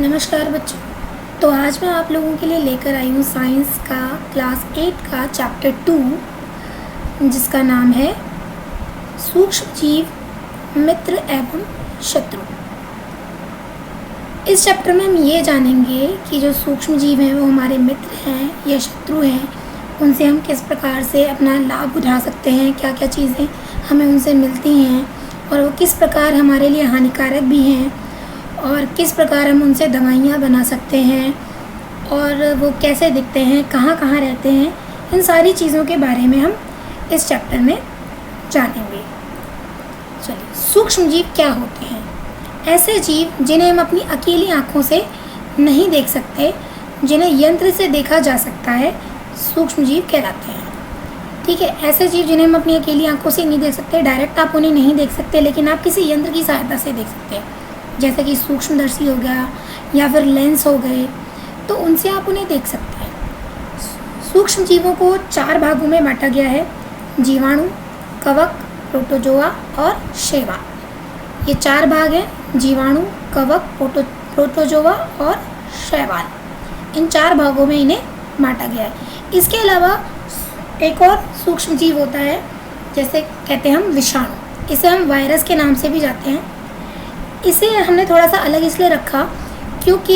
नमस्कार बच्चों। तो आज मैं आप लोगों के लिए लेकर आई हूँ साइंस का क्लास 8 का चैप्टर 2 जिसका नाम है सूक्ष्म जीव मित्र एवं शत्रु। इस चैप्टर में हम ये जानेंगे कि जो सूक्ष्म जीव हैं वो हमारे मित्र हैं या शत्रु हैं, उनसे हम किस प्रकार से अपना लाभ उठा सकते हैं, क्या क्या चीज़ें हमें उनसे मिलती हैं और वो किस प्रकार हमारे लिए हानिकारक भी हैं और किस प्रकार हम उनसे दवाइयाँ बना सकते हैं और वो कैसे दिखते हैं, कहाँ कहाँ रहते हैं। इन सारी चीज़ों के बारे में हम इस चैप्टर में जानेंगे। चलिए, सूक्ष्म जीव क्या होते हैं? ऐसे जीव जिन्हें हम अपनी अकेली आँखों से नहीं देख सकते, जिन्हें यंत्र से देखा जा सकता है, सूक्ष्म जीव कहलाते हैं। ठीक है, ऐसे जीव जिन्हें हम अपनी अकेली आँखों से नहीं देख सकते, डायरेक्ट आप उन्हें नहीं देख सकते, लेकिन आप किसी यंत्र की सहायता से देख सकते हैं, जैसे कि सूक्ष्मदर्शी हो गया या फिर लेंस हो गए, तो उनसे आप उन्हें देख सकते हैं। सूक्ष्म जीवों को 4 भागों में बांटा गया है: जीवाणु, कवक, प्रोटोजोआ और शैवाल। ये 4 भाग हैं: जीवाणु, कवक, प्रोटोजोआ और शैवाल। इन 4 भागों में इन्हें बांटा गया है। इसके अलावा एक और सूक्ष्म जीव होता है, जैसे कहते हैं हम विषाणु। इसे हम वायरस के नाम से भी जाते हैं। इसे हमने थोड़ा सा अलग इसलिए रखा क्योंकि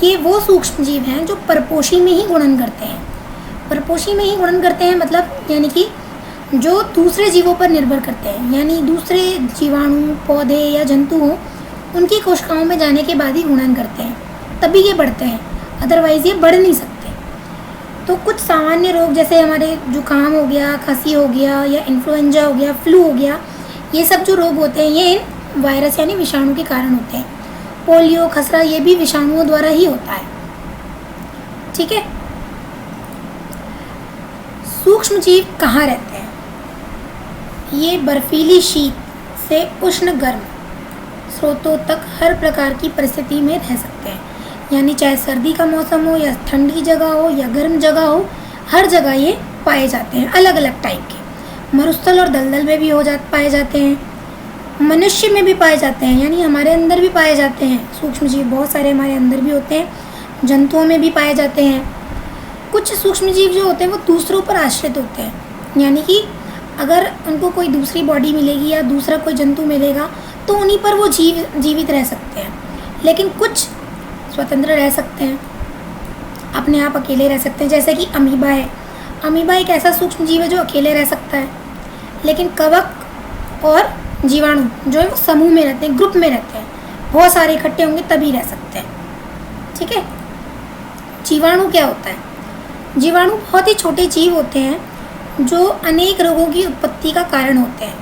ये वो सूक्ष्म जीव हैं जो परपोषी में ही गुणन करते हैं। परपोषी में ही गुणन करते हैं मतलब यानी कि जो दूसरे जीवों पर निर्भर करते हैं, यानी दूसरे जीवाणु, पौधे या जंतु हों, उनकी कोशिकाओं में जाने के बाद ही गुणन करते हैं, तभी ये बढ़ते हैं, अदरवाइज़ ये बढ़ नहीं सकते। तो कुछ सामान्य रोग जैसे हमारे जुकाम हो गया, खांसी हो गया या इन्फ्लुएंजा हो गया, फ्लू हो गया, ये सब जो रोग होते हैं ये वायरस यानी विषाणु के कारण होते हैं। पोलियो, खसरा, ये भी विषाणुओं द्वारा ही होता है। ठीक है, सूक्ष्म जीव कहाँ रहते हैं? ये बर्फीली शीत से उष्ण गर्म स्रोतों तक हर प्रकार की परिस्थिति में रह सकते हैं, यानी चाहे सर्दी का मौसम हो या ठंडी जगह हो या गर्म जगह हो, हर जगह ये पाए जाते हैं। अलग अलग टाइप के मरुस्थल और दलदल में भी पाए जाते हैं। मनुष्य में भी पाए जाते हैं, यानी हमारे अंदर भी पाए जाते हैं। सूक्ष्म जीव बहुत सारे हमारे अंदर भी होते हैं, जंतुओं में भी पाए जाते हैं। कुछ सूक्ष्म जीव जो होते हैं वो दूसरों पर आश्रित होते हैं, यानी कि अगर उनको कोई दूसरी बॉडी मिलेगी या दूसरा कोई जंतु मिलेगा तो उन्हीं पर वो जीवित रह सकते हैं। लेकिन कुछ स्वतंत्र रह सकते हैं, अपने आप अकेले रह सकते हैं, जैसे कि अमीबा है। अमीबा एक ऐसा सूक्ष्म जीव है जो अकेले रह सकता है। लेकिन कवक और जीवाणु जो है वो समूह में रहते हैं, ग्रुप में रहते हैं, बहुत सारे इकट्ठे होंगे तभी रह सकते हैं। ठीक है, जीवाणु क्या होता है? जीवाणु बहुत ही छोटे जीव होते हैं जो अनेक रोगों की उत्पत्ति का कारण होते हैं।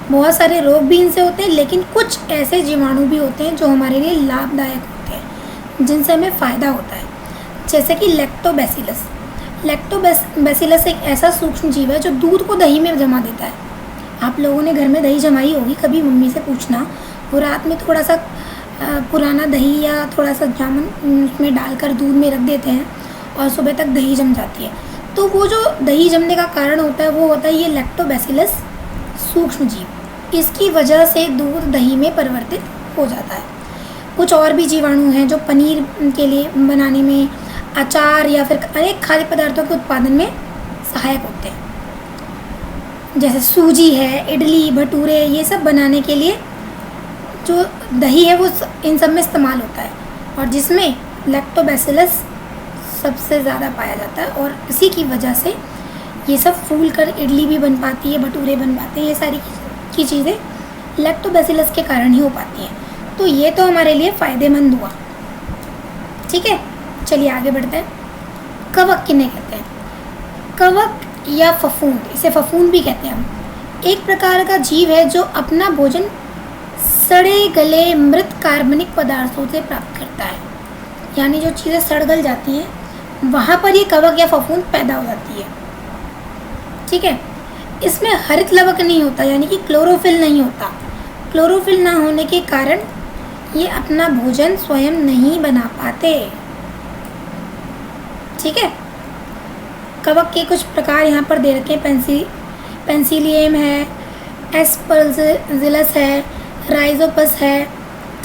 बहुत सारे रोग भी इनसे होते हैं, लेकिन कुछ ऐसे जीवाणु भी होते हैं जो हमारे लिए लाभदायक होते हैं, जिनसे हमें फ़ायदा होता है, जैसे कि लैक्टोबैसिलस। लैक्टोबैसिलस एक ऐसा सूक्ष्म जीव है जो दूध को दही में जमा देता है। आप लोगों ने घर में दही जमाई होगी, कभी मम्मी से पूछना, वो रात में थोड़ा सा पुराना दही या थोड़ा सा जामुन उसमें डालकर दूध में रख देते हैं और सुबह तक दही जम जाती है। तो वो जो दही जमने का कारण होता है वो होता है ये लैक्टोबैसिलस सूक्ष्म जीव। इसकी वजह से दूध दही में परिवर्तित हो जाता है। कुछ और भी जीवाणु हैं जो पनीर के लिए बनाने में, अचार या फिर अनेक खाद्य पदार्थों के उत्पादन में सहायक होते हैं, जैसे सूजी है, इडली, भटूरे, ये सब बनाने के लिए जो दही है वो इन सब में इस्तेमाल होता है, और जिसमें लैक्टोबैसिलस सबसे ज़्यादा पाया जाता है। और इसी की वजह से ये सब फूल कर इडली भी बन पाती है, भटूरे बन पाते हैं, ये सारी की चीज़ें लैक्टोबैसिलस के कारण ही हो पाती हैं। तो ये तो हमारे लिए फ़ायदेमंद हुआ। ठीक है, चलिए आगे बढ़ते हैं। कवक किन्हें कहते हैं? कवक या फफूंद, इसे फफूंद भी कहते हैं हम, एक प्रकार का जीव है जो अपना भोजन सड़े गले मृत कार्बनिक पदार्थों से प्राप्त करता है। यानी जो चीज़ें सड़ गल जाती हैं वहाँ पर ये कवक या फफूंद पैदा हो जाती है। ठीक है, इसमें हरित लवक नहीं होता, यानी कि क्लोरोफिल नहीं होता। क्लोरोफिल ना होने के कारण ये अपना भोजन स्वयं नहीं बना पाते। ठीक है, कवक के कुछ प्रकार यहाँ पर दे रखे हैं। पेंसिलियम है, एस्परजिलस है, राइजोपस है।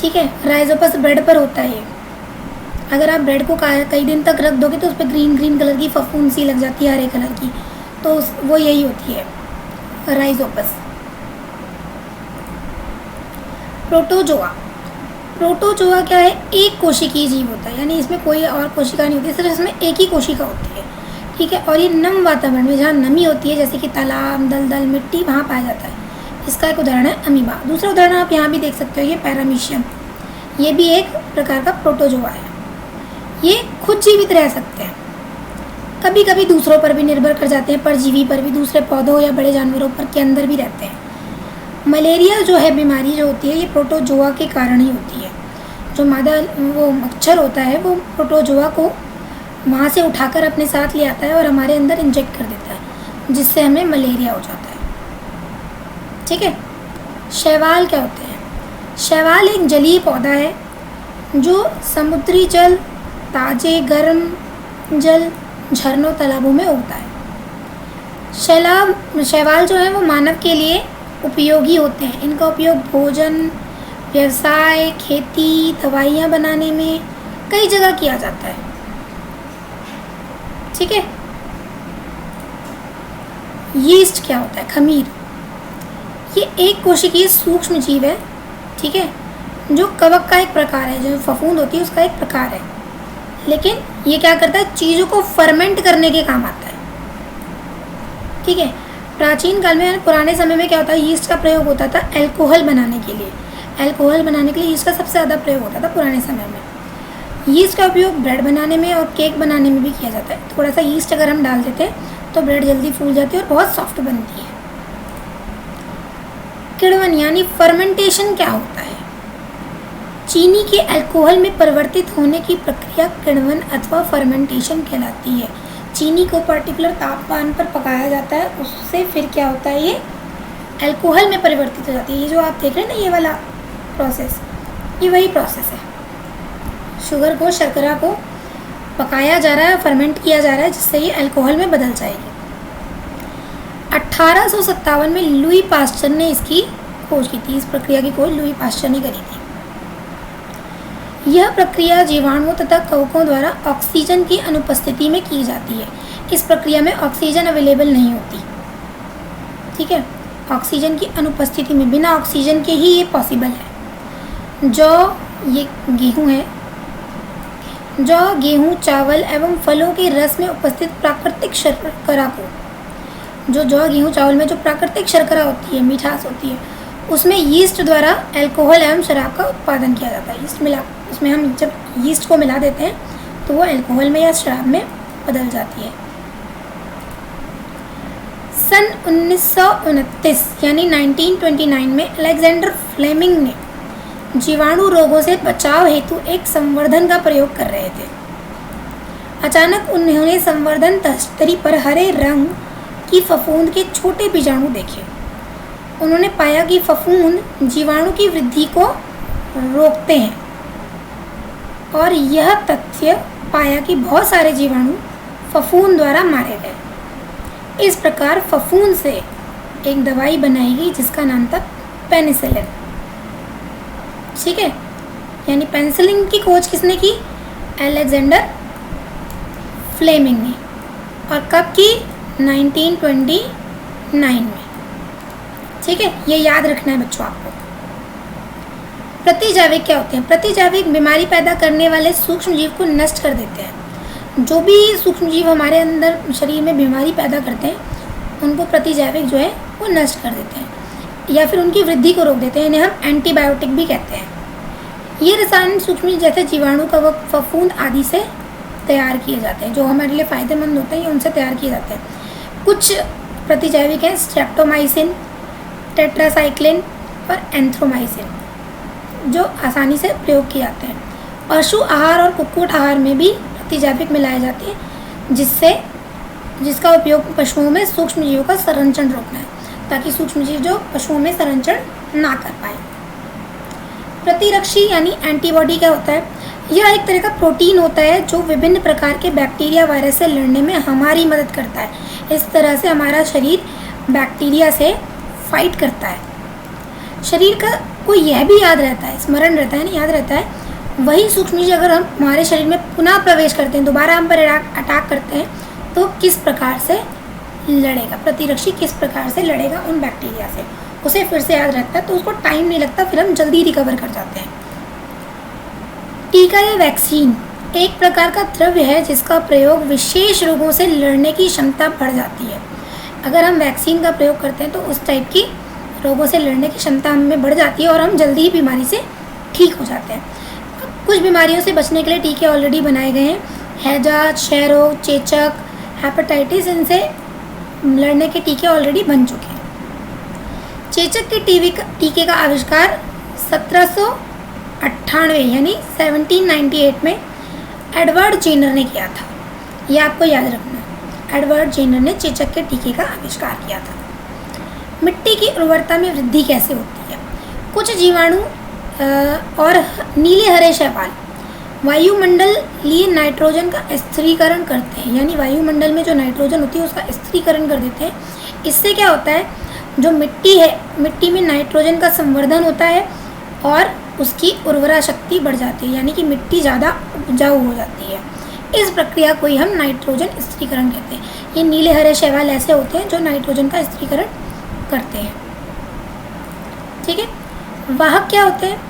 ठीक है, राइजोपस ब्रेड पर होता है ये। अगर आप ब्रेड को कई दिन तक रख दोगे तो उस पर ग्रीन ग्रीन कलर की फफूंद सी लग जाती है, हरे कलर की, तो वो यही होती है राइजोपस। प्रोटोजोआ। प्रोटोजोआ क्या है? एक कोशिकीय जीव होता है, यानी इसमें कोई और कोशिका नहीं होती, सिर्फ इसमें एक ही कोशिका होती है, ठीक है। और ये नम वातावरण में, जहाँ नमी होती है, जैसे कि तालाब, दलदल, मिट्टी, वहाँ पाया जाता है। इसका एक उदाहरण है अमीबा। दूसरा उदाहरण आप यहाँ भी देख सकते हो, ये पैरामीशियम, ये भी एक प्रकार का प्रोटोजोआ है। ये खुद जीवित रह सकते हैं, कभी कभी दूसरों पर भी निर्भर कर जाते हैं, परजीवी पर भी, दूसरे पौधों या बड़े जानवरों पर के अंदर भी रहते हैं। मलेरिया जो है बीमारी जो होती है, ये प्रोटोजोआ के कारण ही होती है। जो मादा वो मच्छर होता है, वो प्रोटोजोआ को वहाँ से उठाकर अपने साथ ले आता है और हमारे अंदर इंजेक्ट कर देता है, जिससे हमें मलेरिया हो जाता है, ठीक है। शैवाल क्या होते हैं? शैवाल एक जलीय पौधा है जो समुद्री जल, ताजे गर्म जल, झरनों, तालाबों में उगता है। शैवाल जो है वो मानव के लिए उपयोगी होते हैं। इनका उपयोग भोजन, व्यवसाय, खेती, दवाइयाँ बनाने में कई जगह किया जाता है, ठीक है। यीस्ट क्या होता है? खमीर। ये एक कोशिकीय सूक्ष्म जीव है, ठीक है, जो कवक का एक प्रकार है, जो फफूंद होती है उसका एक प्रकार है। लेकिन ये क्या करता है? चीज़ों को फर्मेंट करने के काम आता है, ठीक है। प्राचीन काल में, पुराने समय में क्या होता है? यीस्ट का प्रयोग होता था अल्कोहल बनाने के लिए। अल्कोहल बनाने के लिए यीस्ट का सबसे ज़्यादा प्रयोग होता था पुराने समय में। यीस्ट का उपयोग ब्रेड बनाने में और केक बनाने में भी किया जाता है। थोड़ा सा यीस्ट अगर हम डाल देते हैं तो ब्रेड जल्दी फूल जाती है और बहुत सॉफ्ट बनती है। किण्वन यानी फर्मेंटेशन क्या होता है? चीनी के अल्कोहल में परिवर्तित होने की प्रक्रिया किण्वन अथवा फर्मेंटेशन कहलाती है। चीनी को पर्टिकुलर तापमान पर पकाया जाता है, उससे फिर क्या होता है? ये अल्कोहल में परिवर्तित हो जाती है। ये जो आप देख रहे हैं ना, ये वाला प्रोसेस, ये वही प्रोसेस है। शुगर को, शर्करा को पकाया जा रहा है, फर्मेंट किया जा रहा है, जिससे ये अल्कोहल में बदल जाएगी। 1857 में लुई पास्चर ने इसकी खोज की थी। इस प्रक्रिया की खोज लुई पास्चर ने करी थी। यह प्रक्रिया जीवाणुओं तथा कवकों द्वारा ऑक्सीजन की अनुपस्थिति में की जाती है। इस प्रक्रिया में ऑक्सीजन अवेलेबल नहीं होती, ठीक है। ऑक्सीजन की अनुपस्थिति में, बिना ऑक्सीजन के ही ये पॉसिबल है। जौ, ये गेहूँ है, जौ, गेहूँ, चावल एवं फलों के रस में उपस्थित प्राकृतिक शर्करा को, जो जौ, गेहूँ, चावल में जो प्राकृतिक शर्करा होती है, मिठास होती है, उसमें यीस्ट द्वारा अल्कोहल एवं शराब का उत्पादन किया जाता है। उसमें हम जब यीस्ट को मिला देते हैं तो वो अल्कोहल में या शराब में बदल जाती है। सन 1929 यानी 1929 में अलेक्जेंडर फ्लेमिंग ने जीवाणु रोगों से बचाव हेतु एक संवर्धन का प्रयोग कर रहे थे। अचानक उन्होंने संवर्धन तस्तरी पर हरे रंग की फफूंद के छोटे बीजाणु देखे। उन्होंने पाया कि फफूंद जीवाणु की वृद्धि को रोकते हैं और यह तथ्य पाया कि बहुत सारे जीवाणु फफूंद द्वारा मारे गए। इस प्रकार फफूंद से एक दवाई बनाई गई जिसका नाम था पेनिसिलिन, ठीक है। यानी पेनिसिलिन की खोज किसने की? अलेक्जेंडर फ्लेमिंग ने। और कब की? 1929 में, ठीक है। ये याद रखना है बच्चों आपको। प्रतिजैविक क्या होते हैं? प्रतिजैविक बीमारी पैदा करने वाले सूक्ष्म जीव को नष्ट कर देते हैं। जो भी सूक्ष्म जीव हमारे अंदर शरीर में बीमारी पैदा करते हैं उनको प्रतिजैविक जो है वो नष्ट कर देते हैं या फिर उनकी वृद्धि को रोक देते हैं। इन्हें हम एंटीबायोटिक भी कहते हैं। ये रसायन सूक्ष्म जीव जैसे जीवाणु का फफूंद आदि से तैयार किए जाते हैं, जो हमारे लिए फ़ायदेमंद होते हैं, उनसे तैयार किए जाते हैं। कुछ प्रतिजैविक हैं स्ट्रेप्टोमाइसिन, टेट्रासाइक्लिन और एंथ्रोमाइसिन, जो आसानी से प्रयोग किए जाते हैं। पशु आहार और कुक्कुट आहार में भी प्रतिजैविक मिलाए जाते हैं, जिसका उपयोग पशुओं में सूक्ष्म जीवों का संरक्षण रोकना है, ताकि सूक्ष्म जीव जो पशुओं में संरक्षण ना कर पाए। प्रतिरक्षी यानी एंटीबॉडी क्या होता है? यह एक तरह का प्रोटीन होता है जो विभिन्न प्रकार के बैक्टीरिया, वायरस से लड़ने में हमारी मदद करता है। इस तरह से हमारा शरीर बैक्टीरिया से फाइट करता है। शरीर का को यह भी याद रहता है, स्मरण रहता है, नहीं याद रहता है वही सूक्ष्मजीव अगर हम हमारे शरीर में पुनः प्रवेश करते हैं, दोबारा हम पर अटैक करते हैं, तो किस प्रकार से लड़ेगा, प्रतिरक्षी किस प्रकार से लड़ेगा उन बैक्टीरिया से, उसे फिर से याद रहता है, तो उसको टाइम नहीं लगता, फिर हम जल्दी रिकवर कर जाते हैं। टीका या वैक्सीन एक प्रकार का द्रव्य है जिसका प्रयोग विशेष रोगों से लड़ने की क्षमता बढ़ जाती है। अगर हम वैक्सीन का प्रयोग करते हैं तो उस टाइप की रोगों से लड़ने की क्षमता हमें बढ़ जाती है और हम जल्दी ही बीमारी से ठीक हो जाते हैं। कुछ बीमारियों से बचने के लिए टीके ऑलरेडी बनाए गए हैं। हैजा, क्षय रोग, चेचक, हेपेटाइटिस, इनसे लड़ने के टीके ऑलरेडी बन चुके हैं। चेचक के टीके का आविष्कार 1798 यानी 1798 में एडवर्ड जेनर ने किया था। ये आपको याद रखना है, एडवर्ड जेनर ने चेचक के टीके का आविष्कार किया था। मिट्टी की उर्वरता में वृद्धि कैसे होती है? कुछ जीवाणु और नीले हरे शैवाल वायुमंडलीय नाइट्रोजन का स्थिरीकरण करते हैं, यानी वायुमंडल में जो नाइट्रोजन होती है उसका स्थिरीकरण कर देते हैं। इससे क्या होता है, जो मिट्टी है, मिट्टी में नाइट्रोजन का संवर्धन होता है और उसकी उर्वरा शक्ति बढ़ जाती है, यानी कि मिट्टी ज़्यादा उपजाऊ हो जाती है। इस प्रक्रिया को ही हम नाइट्रोजन स्थिरीकरण कहते हैं। ये नीले हरे शैवाल ऐसे होते हैं जो नाइट्रोजन का स्थिरीकरण करते हैं। ठीक है, वाहक क्या होते हैं?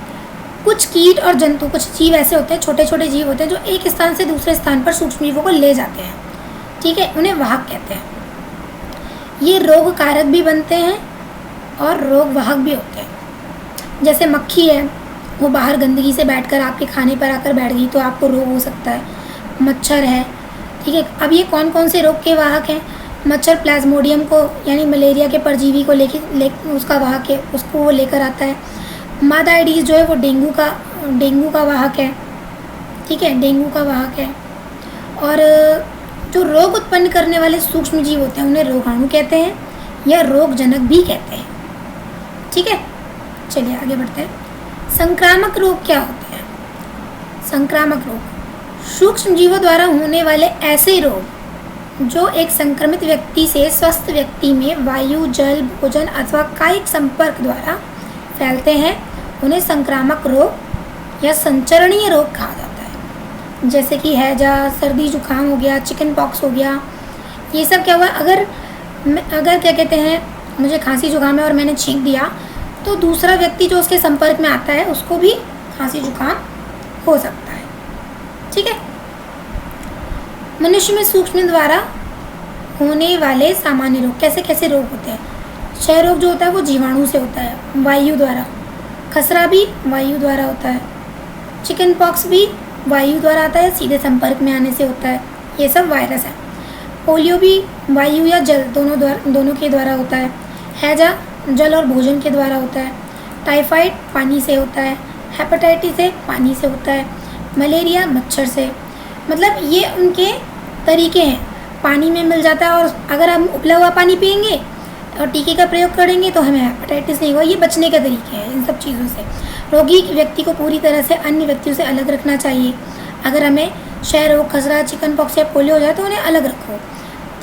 कुछ कीट और जंतु, कुछ जीव ऐसे होते हैं, छोटे छोटे जीव होते हैं जो एक स्थान से दूसरे स्थान पर सूक्ष्म जीवों को ले जाते हैं। ठीक है, उन्हें वाहक कहते हैं। ये रोग कारक भी बनते हैं और रोग वाहक भी होते हैं। जैसे मक्खी है, वो बाहर गंदगी से बैठकर आपके खाने पर आकर बैठ गई तो आपको रोग हो सकता है। मच्छर है, ठीक है। अब ये कौन कौन से रोग के वाहक हैं? मच्छर प्लाज्मोडियम को यानी मलेरिया के परजीवी को उसका वाहक है, उसको वो लेकर आता है। मादा एडीज जो है वो डेंगू का वाहक है। ठीक है, डेंगू का वाहक है। और जो रोग उत्पन्न करने वाले सूक्ष्म जीव होते हैं उन्हें रोगाणु कहते हैं या रोगजनक भी कहते हैं। ठीक है, चलिए आगे बढ़ते हैं। संक्रामक रोग क्या होते हैं? संक्रामक रोग सूक्ष्म जीवों द्वारा होने वाले ऐसे रोग जो एक संक्रमित व्यक्ति से स्वस्थ व्यक्ति में वायु, जल, भोजन अथवा कायिक संपर्क द्वारा फैलते हैं, उन्हें संक्रामक रोग या संचरणीय रोग कहा जाता है। जैसे कि हैजा, सर्दी जुकाम हो गया, चिकन पॉक्स हो गया। ये सब क्या हुआ, अगर क्या कहते हैं, मुझे खांसी जुकाम है और मैंने छींक दिया तो दूसरा व्यक्ति जो उसके संपर्क में आता है उसको भी खांसी जुकाम हो सकता है। ठीक है, मनुष्य में सूक्ष्म द्वारा होने वाले सामान्य रोग कैसे कैसे रोग होते हैं? क्षय रोग जो होता है वो जीवाणु से होता है, वायु द्वारा। खसरा भी वायु द्वारा होता है। चिकन पॉक्स भी वायु द्वारा आता है, सीधे संपर्क में आने से होता है। ये सब वायरस है। पोलियो भी वायु या जल दोनों के द्वारा होता है। हैजा जल और भोजन के द्वारा होता है। टाइफाइड पानी से होता है। हेपेटाइटिस से पानी से होता है। मलेरिया मच्छर से। मतलब ये उनके तरीके हैं। पानी में मिल जाता है और अगर हम उबला हुआ पानी पिएंगे और टीके का प्रयोग करेंगे तो हमें हेपेटाइटिस नहीं होगा। ये बचने के तरीके हैं इन सब चीज़ों से। रोगी व्यक्ति को पूरी तरह से अन्य व्यक्तियों से अलग रखना चाहिए। अगर हमें क्षय रोग, खसरा, चिकन पॉक्स या पोलियो हो जाए तो उन्हें अलग रखो।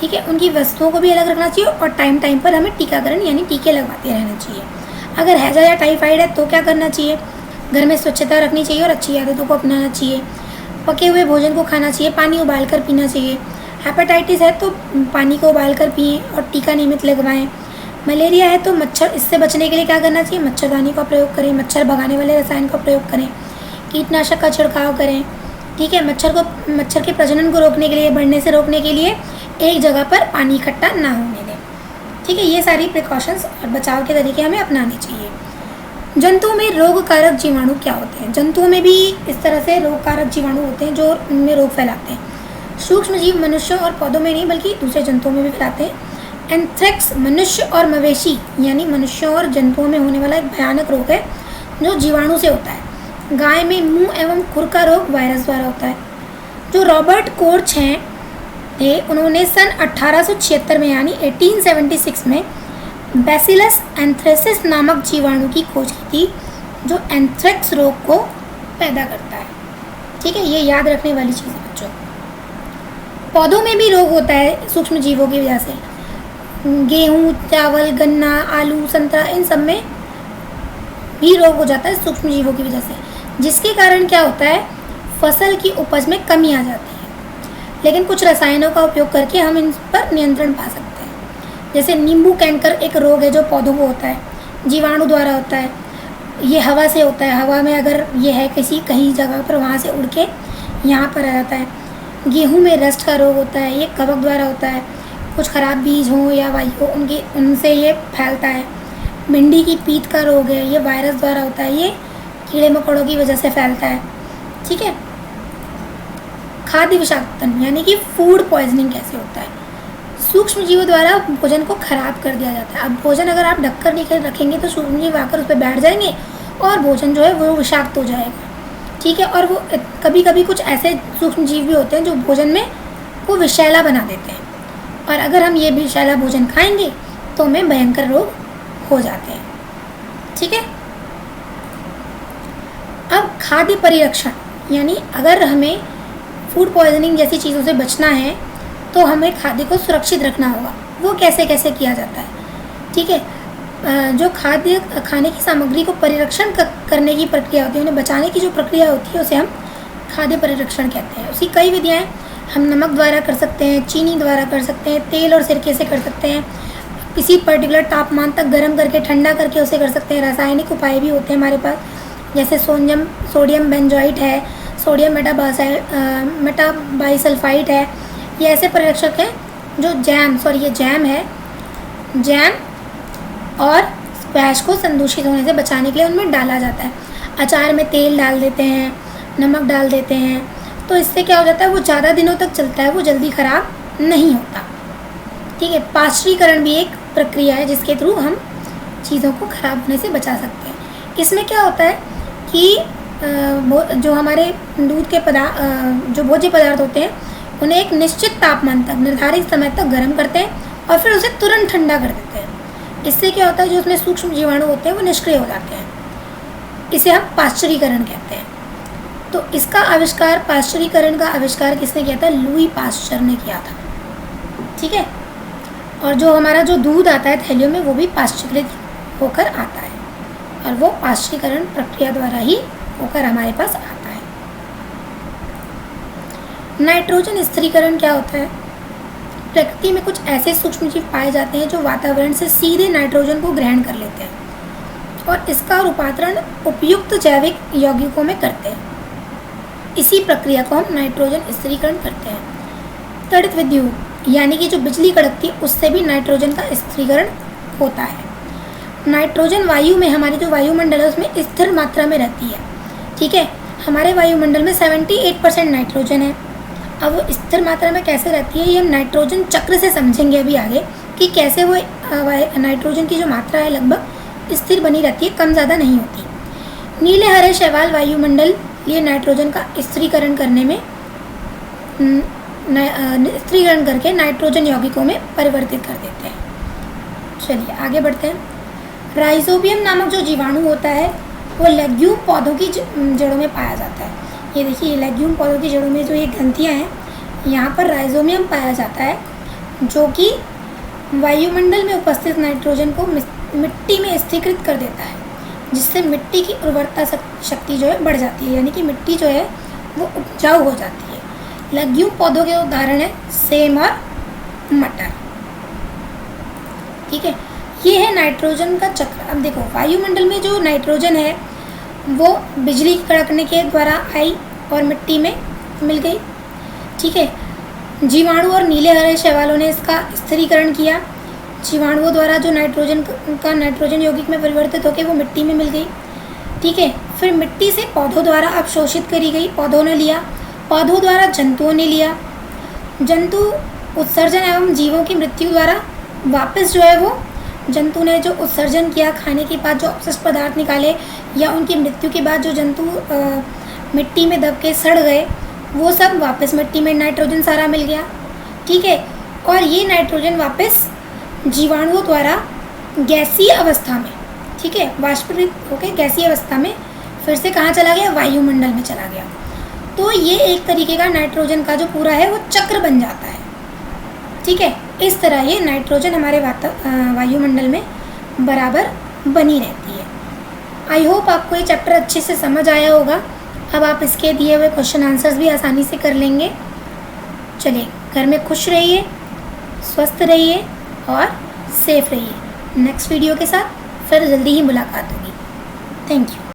ठीक है, उनकी वस्तुओं को भी अलग रखना चाहिए और टाइम टाइम पर हमें टीकाकरण यानी टीके लगवाते रहना चाहिए। अगर हैजा या टाइफाइड है तो क्या करना चाहिए? घर में स्वच्छता रखनी चाहिए और अच्छी आदतों को अपनाना चाहिए। पके हुए भोजन को खाना चाहिए। पानी उबाल कर पीना चाहिए। हेपेटाइटिस है तो पानी को उबाल कर पिएँ और टीका नियमित लगवाएं। मलेरिया है तो मच्छर, इससे बचने के लिए क्या करना चाहिए? मच्छरदानी का प्रयोग करें। मच्छर भगाने वाले रसायन का प्रयोग करें। कीटनाशक का छिड़काव करें। ठीक है, मच्छर के प्रजनन को रोकने के लिए, बढ़ने से रोकने के लिए एक जगह पर पानी इकट्ठा ना होने दें। ठीक है, ये सारी प्रिकॉशंस और बचाव के तरीके हमें अपनाने चाहिए। जंतुओं में रोग कारक जीवाणु क्या होते हैं? जंतुओं में भी इस तरह से रोग कारक जीवाणु होते हैं जो उनमें रोग फैलाते हैं। सूक्ष्म जीव मनुष्यों और पौधों में नहीं बल्कि दूसरे जंतुओं में भी फैलाते हैं। एंथ्रेक्स मनुष्य और मवेशी यानी मनुष्यों और जंतुओं में होने वाला एक भयानक रोग है जो जीवाणु से होता है। गाय में मुंह एवं खुर का रोग वायरस द्वारा होता है। जो रॉबर्ट कोर्च हैं थे, उन्होंने सन 1876 में यानी 1876 में बैसिलस एंथ्रेसिस नामक जीवाणु की खोज की थी जो एंथ्रेक्स रोग को पैदा करता है। ठीक है, ये याद रखने वाली चीज़ है बच्चों। पौधों में भी रोग होता है सूक्ष्म जीवों की वजह से। गेहूँ, चावल, गन्ना, आलू, संतरा, इन सब में भी रोग हो जाता है सूक्ष्म जीवों की वजह से। जिसके कारण क्या होता है, फसल की उपज में कमी आ जाती है। लेकिन कुछ रसायनों का उपयोग करके हम इन पर नियंत्रण पा सकते हैं। जैसे नींबू कैंकर एक रोग है जो पौधों को होता है, जीवाणु द्वारा होता है। ये हवा से होता है, हवा में अगर ये है कहीं जगह पर, वहाँ से उड़ के यहाँ पर आ जाता है। गेहूँ में रस्ट का रोग होता है, ये कवक द्वारा होता है। कुछ खराब बीज हों या वायु हो उनसे ये फैलता है। भिंडी की पीत का रोग है, ये वायरस द्वारा होता है, ये कीड़े मकोड़ों की वजह से फैलता है। ठीक है। खाद्य विषाक्तन यानी कि फूड पॉइजनिंग कैसे होता है, सूक्ष्म जीवों द्वारा भोजन को खराब कर दिया जाता है। अब भोजन अगर आप ढककर नहीं रखेंगे तो सूक्ष्म जीव आकर उस पर बैठ जाएंगे और भोजन जो है वो विषाक्त हो जाएगा। ठीक है। और वो कभी कभी कुछ ऐसे सूक्ष्म जीव भी होते हैं जो भोजन में वो विषैला बना देते हैं, और अगर हम ये विषैला भोजन खाएंगे तो हमें भयंकर रोग हो जाते हैं। ठीक है। अब खाद्य परिरक्षण यानी अगर हमें फूड पॉइजनिंग जैसी चीज़ों से बचना है तो हमें खाद्य को सुरक्षित रखना होगा। वो कैसे कैसे किया जाता है। ठीक है। जो खाने की सामग्री को परिरक्षण करने की प्रक्रिया होती है, उन्हें बचाने की जो प्रक्रिया होती है उसे हम खाद्य परिरक्षण कहते हैं। उसकी कई विधियाँ हम नमक द्वारा कर सकते हैं, चीनी द्वारा कर सकते हैं, तेल और सिरके से कर सकते हैं, किसी पर्टिकुलर तापमान तक गर्म करके ठंडा करके उसे कर सकते हैं। रासायनिक उपाय भी होते हैं हमारे पास, जैसे सोडियम बेंजोइट है, सोडियम मेटाबाइसल्फाइड है। ये ऐसे परिरक्षक हैं जो जैम है, जैम और स्क्वैश को संदूषित होने से बचाने के लिए उनमें डाला जाता है। अचार में तेल डाल देते हैं, नमक डाल देते हैं, तो इससे क्या हो जाता है, वो ज़्यादा दिनों तक चलता है, वो जल्दी ख़राब नहीं होता। ठीक है। पाश्चरीकरण भी एक प्रक्रिया है जिसके थ्रू हम चीज़ों को ख़राब होने से बचा सकते हैं। इसमें क्या होता है कि जो हमारे दूध के जो भोज्य पदार्थ होते हैं उन्हें एक निश्चित तापमान तक, निर्धारित समय तक गर्म करते हैं और फिर उसे तुरंत ठंडा कर देते हैं। इससे क्या होता है, जो उसमें सूक्ष्म जीवाणु होते हैं वो निष्क्रिय हो जाते हैं। इसे हम पाश्चरीकरण कहते हैं। तो इसका आविष्कार, पाश्चरीकरण का आविष्कार किसने किया था? लुई पाश्चर ने किया था। ठीक है। और जो हमारा जो दूध आता है थैलियों में वो भी पाश्चरीकृत होकर आता है, और वो पाश्चरीकरण प्रक्रिया द्वारा ही होकर हमारे पास आता है। नाइट्रोजन स्थिरीकरण क्या होता है? प्रकृति में कुछ ऐसे सूक्ष्म जीव पाए जाते हैं जो वातावरण से सीधे नाइट्रोजन को ग्रहण कर लेते हैं और इसका रूपांतरण उपयुक्त जैविक यौगिकों में करते हैं। इसी प्रक्रिया को हम नाइट्रोजन स्थिरीकरण करते हैं। तड़ित विद्युत यानी कि जो बिजली कड़कती है उससे भी नाइट्रोजन का स्थिरीकरण होता है। नाइट्रोजन वायु में, हमारी जो वायुमंडल है उसमें स्थिर मात्रा में रहती है। ठीक है। हमारे वायुमंडल में 78% नाइट्रोजन है। अब वो स्थिर मात्रा में कैसे रहती है, ये हम नाइट्रोजन चक्र से समझेंगे अभी आगे कि कैसे वो नाइट्रोजन की जो मात्रा है लगभग स्थिर बनी रहती है, कम ज़्यादा नहीं होती। नीले हरे शैवाल वायुमंडल ये नाइट्रोजन का स्थिरीकरण करने में स्थिरीकरण करके नाइट्रोजन यौगिकों में परिवर्तित कर देते हैं। चलिए आगे बढ़ते हैं। राइजोबियम नामक जो जीवाणु होता है वो लेग्यूम पौधों की जड़ों में पाया जाता है। ये देखिए, लेग्यूम पौधों की जड़ों में जो ये ग्रंथियाँ हैं, यहाँ पर राइजोबियम पाया जाता है जो कि वायुमंडल में उपस्थित नाइट्रोजन को मिट्टी में स्थिरीकृत कर देता है, जिससे मिट्टी की उर्वरता शक्ति जो है बढ़ जाती है, यानी कि मिट्टी जो है वो उपजाऊ हो जाती है। लेग्यूम पौधों के उदाहरण है सेम और मटर। ठीक है। ये है नाइट्रोजन का चक्र। अब देखो, वायुमंडल में जो नाइट्रोजन है वो बिजली कड़कने के द्वारा आई और मिट्टी में मिल गई। ठीक है। जीवाणु और नीले हरे शैवालों ने इसका स्थिरीकरण किया। जीवाणुओं द्वारा जो नाइट्रोजन यौगिक में परिवर्तित होकर वो मिट्टी में मिल गई। ठीक है। फिर मिट्टी से पौधों द्वारा अवशोषित करी गई, पौधों ने लिया, पौधों द्वारा जंतुओं ने लिया, जंतु उत्सर्जन एवं जीवों की मृत्यु द्वारा वापस जो है वो जंतु ने जो उत्सर्जन किया, खाने के बाद जो अपशिष्ट पदार्थ निकाले या उनकी मृत्यु के बाद जो जंतु मिट्टी में दब के सड़ गए, वो सब वापस मिट्टी में नाइट्रोजन सारा मिल गया। ठीक है। और ये नाइट्रोजन वापस जीवाणुओं द्वारा गैसीय अवस्था में, ठीक है, वाष्पीकृत होकर गैसीय अवस्था में फिर से कहाँ चला गया? वायुमंडल में चला गया। तो ये एक तरीके का नाइट्रोजन का जो पूरा है वो चक्र बन जाता है। ठीक है। इस तरह ये नाइट्रोजन हमारे वायुमंडल में बराबर बनी रहती है। आई होप आपको ये चैप्टर अच्छे से समझ आया होगा। अब आप इसके दिए हुए क्वेश्चन आंसर्स भी आसानी से कर लेंगे। चलिए, घर में खुश रहिए, स्वस्थ रहिए और सेफ रहिए। नेक्स्ट वीडियो के साथ फिर जल्दी ही मुलाकात होगी। Thank you.